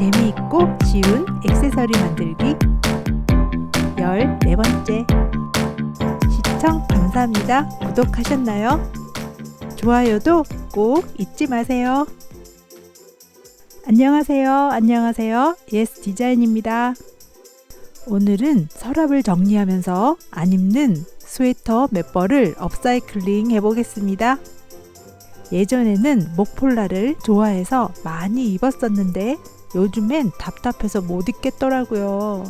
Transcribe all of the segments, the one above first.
재미있고 쉬운 액세서리 만들기 14번째. 시청 감사합니다. 구독하셨나요? 좋아요도 꼭 잊지 마세요. 안녕하세요. 예스 디자인입니다. 오늘은 서랍을 정리하면서 안 입는 스웨터 몇 벌을 업사이클링 해보겠습니다. 예전에는 목폴라를 좋아해서 많이 입었었는데 요즘엔 답답해서 못 입겠더라고요.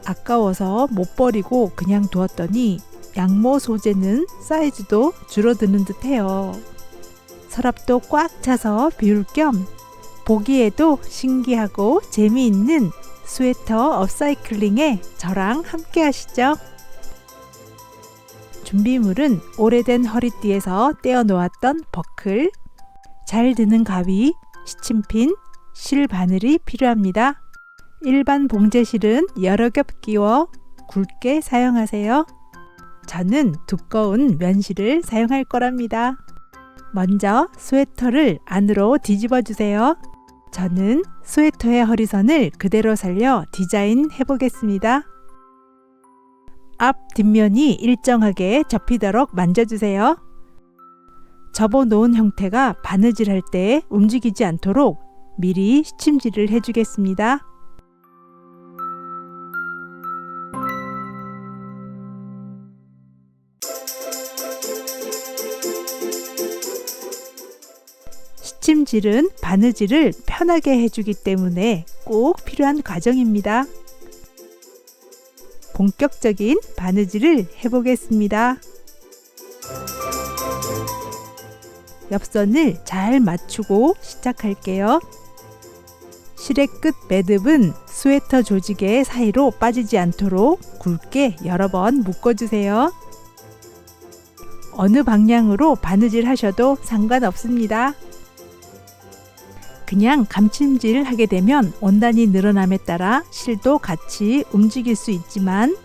아까워서 못 버리고 그냥 두었더니 양모 소재는 사이즈도 줄어드는 듯 해요. 서랍도 꽉 차서 비울 겸 보기에도 신기하고 재미있는 스웨터 업사이클링에 저랑 함께 하시죠. 준비물은 오래된 허리띠에서 떼어 놓았던 버클, 잘 드는 가위, 시침핀, 실 바늘이 필요합니다. 일반 봉제실은 여러 겹 끼워 굵게 사용하세요. 저는 두꺼운 면실을 사용할 거랍니다. 먼저 스웨터를 안으로 뒤집어 주세요. 저는 스웨터의 허리선을 그대로 살려 디자인 해보겠습니다. 앞 뒷면이 일정하게 접히도록 만져주세요. 접어 놓은 형태가 바느질할 때 움직이지 않도록 미리 시침질을 해주겠습니다. 시침질은 바느질을 편하게 해주기 때문에 꼭 필요한 과정입니다. 본격적인 바느질을 해보겠습니다. 옆선을 잘 맞추고 시작할게요. 실의 끝 매듭은 스웨터 조직의 사이로 빠지지 않도록 굵게 여러 번 묶어주세요. 어느 방향으로 바느질 하셔도 상관없습니다. 그냥 감침질 하게 되면 원단이 늘어남에 따라 실도 같이 움직일 수 있지만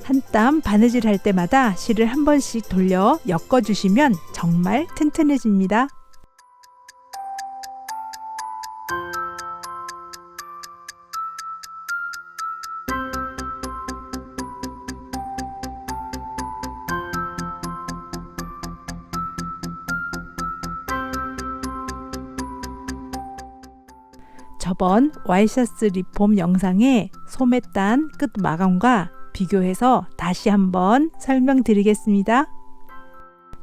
한 땀 바느질 할 때마다 실을 한 번씩 돌려 엮어주시면 정말 튼튼해집니다. 저번 와이셔츠 리폼 영상에 소매 단 끝 마감과 비교해서 다시 한번 설명드리겠습니다.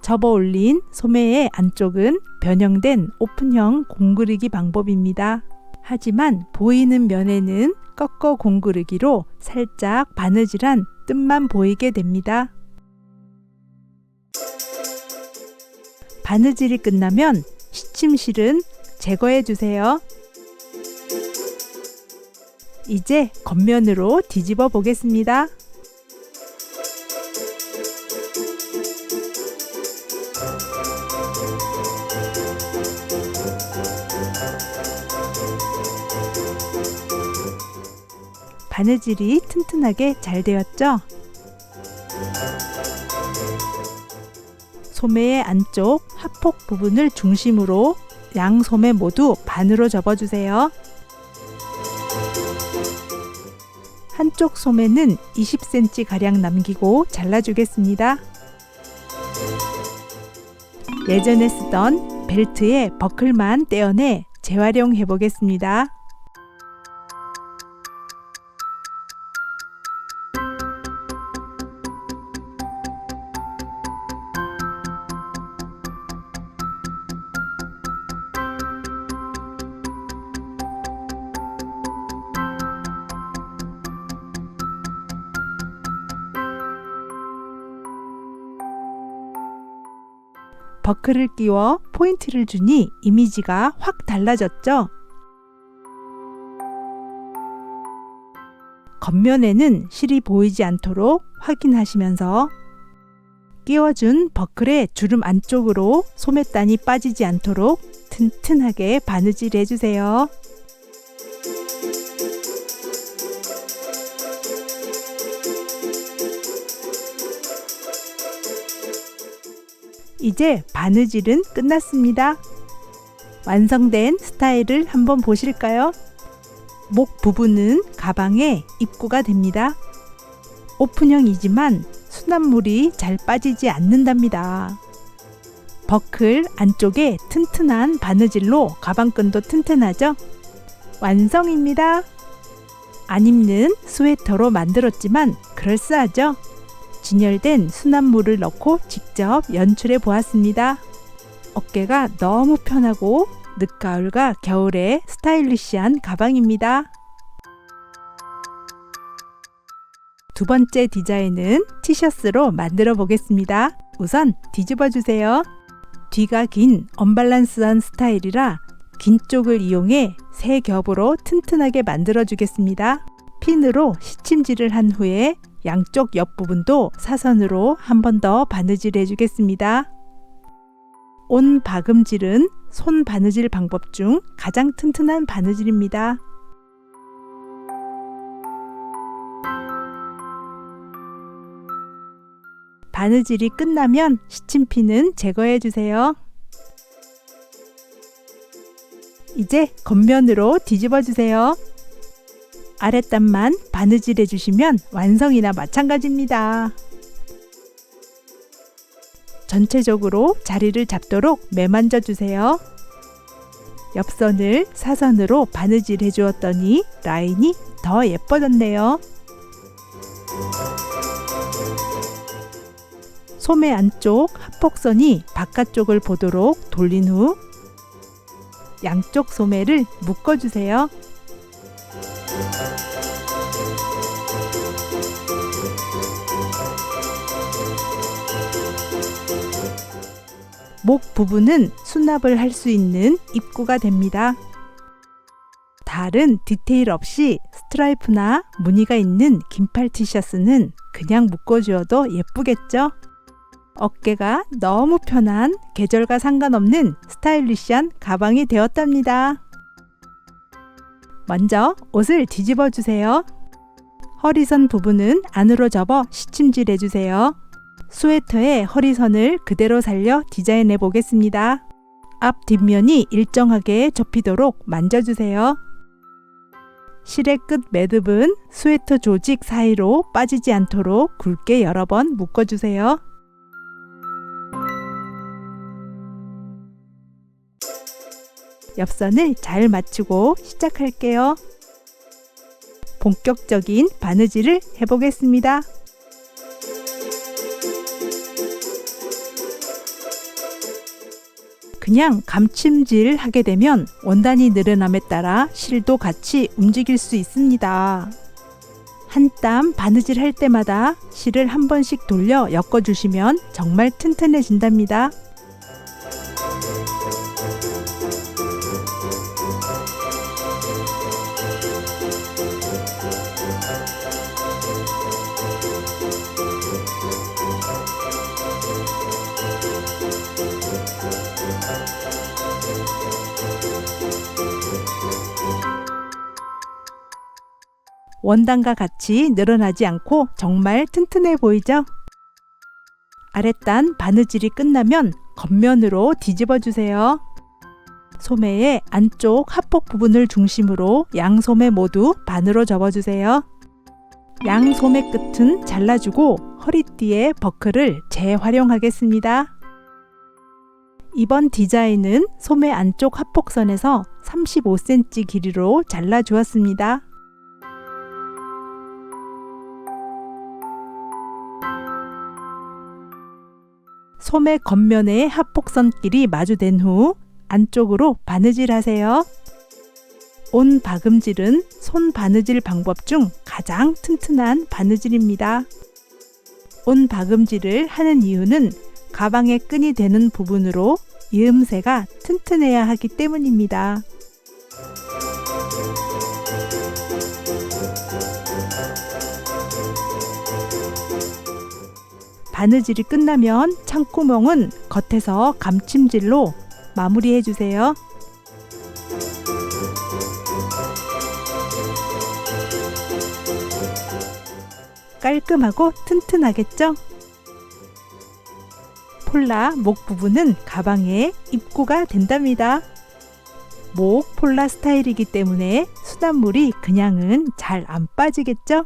접어 올린 소매의 안쪽은 변형된 오픈형 공구르기 방법입니다. 하지만 보이는 면에는 꺾어 공구르기로 살짝 바느질한 뜸만 보이게 됩니다. 바느질이 끝나면 시침실은 제거해 주세요. 이제 겉면으로 뒤집어 보겠습니다. 바느질이 튼튼하게 잘 되었죠? 소매의 안쪽 하폭 부분을 중심으로 양 소매 모두 반으로 접어주세요. 한쪽 소매는 20cm 가량 남기고 잘라주겠습니다. 예전에 쓰던 벨트의 버클만 떼어내 재활용해 보겠습니다. 버클을 끼워 포인트를 주니 이미지가 확 달라졌죠? 겉면에는 실이 보이지 않도록 확인하시면서 끼워준 버클의 주름 안쪽으로 소매단이 빠지지 않도록 튼튼하게 바느질 해주세요. 이제 바느질은 끝났습니다. 완성된 스타일을 한번 보실까요? 목 부분은 가방에 입구가 됩니다. 오픈형이지만 수납물이 잘 빠지지 않는답니다. 버클 안쪽에 튼튼한 바느질로 가방끈도 튼튼하죠? 완성입니다. 안 입는 스웨터로 만들었지만 그럴싸하죠? 진열된 수납물을 넣고 직접 연출해 보았습니다. 어깨가 너무 편하고 늦가을과 겨울에 스타일리시한 가방입니다. 두 번째 디자인은 티셔츠로 만들어 보겠습니다. 우선 뒤집어 주세요. 뒤가 긴 언밸런스한 스타일이라 긴 쪽을 이용해 세 겹으로 튼튼하게 만들어 주겠습니다. 핀으로 시침질을 한 후에 양쪽 옆부분도 사선으로 한 번 더 바느질 해주겠습니다. 온 박음질은 손 바느질 방법 중 가장 튼튼한 바느질입니다. 바느질이 끝나면 시침핀은 제거해 주세요. 이제 겉면으로 뒤집어 주세요. 아랫단만 바느질 해주시면 완성이나 마찬가지입니다. 전체적으로 자리를 잡도록 매만져 주세요. 옆선을 사선으로 바느질 해주었더니 라인이 더 예뻐졌네요. 소매 안쪽 합폭선이 바깥쪽을 보도록 돌린 후 양쪽 소매를 묶어주세요. 목 부분은 수납을 할 수 있는 입구가 됩니다. 다른 디테일 없이 스트라이프나 무늬가 있는 긴팔 티셔츠는 그냥 묶어주어도 예쁘겠죠? 어깨가 너무 편한 계절과 상관없는 스타일리시한 가방이 되었답니다. 먼저 옷을 뒤집어 주세요. 허리선 부분은 안으로 접어 시침질 해주세요. 스웨터의 허리선을 그대로 살려 디자인해 보겠습니다. 앞 뒷면이 일정하게 접히도록 만져주세요. 실의 끝 매듭은 스웨터 조직 사이로 빠지지 않도록 굵게 여러 번 묶어주세요. 옆선을 잘 맞추고 시작할게요. 본격적인 바느질을 해보겠습니다. 그냥 감침질 하게 되면 원단이 늘어남에 따라 실도 같이 움직일 수 있습니다. 한 땀 바느질 할 때마다 실을 한 번씩 돌려 엮어주시면 정말 튼튼해진답니다. 원단과 같이 늘어나지 않고 정말 튼튼해 보이죠? 아랫단 바느질이 끝나면 겉면으로 뒤집어 주세요. 소매의 안쪽 합폭 부분을 중심으로 양소매 모두 반으로 접어주세요. 양소매 끝은 잘라주고 허리띠에 버클을 재활용하겠습니다. 이번 디자인은 소매 안쪽 합폭선에서 35cm 길이로 잘라주었습니다. 소매 겉면의 합폭선끼리 마주된 후 안쪽으로 바느질 하세요. 온 박음질은 손 바느질 방법 중 가장 튼튼한 바느질입니다. 온 박음질을 하는 이유는 가방의 끈이 되는 부분으로 이음새가 튼튼해야 하기 때문입니다. 바느질이 끝나면 창구멍은 겉에서 감침질로 마무리해 주세요. 깔끔하고 튼튼하겠죠? 폴라 목 부분은 가방의 입구가 된답니다. 목 폴라 스타일이기 때문에 수납물이 그냥은 잘 안 빠지겠죠?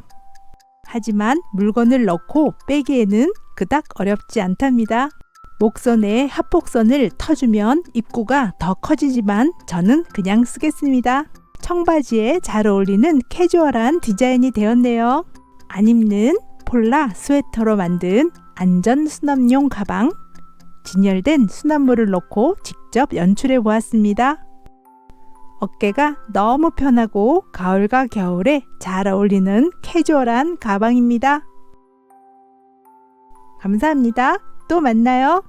하지만 물건을 넣고 빼기에는 그닥 어렵지 않답니다. 목선에 합복선을 터주면 입구가 더 커지지만 저는 그냥 쓰겠습니다. 청바지에 잘 어울리는 캐주얼한 디자인이 되었네요. 안 입는 폴라 스웨터로 만든 안전 수납용 가방, 진열된 수납물을 넣고 직접 연출해 보았습니다. 어깨가 너무 편하고 가을과 겨울에 잘 어울리는 캐주얼한 가방입니다. 감사합니다. 또 만나요.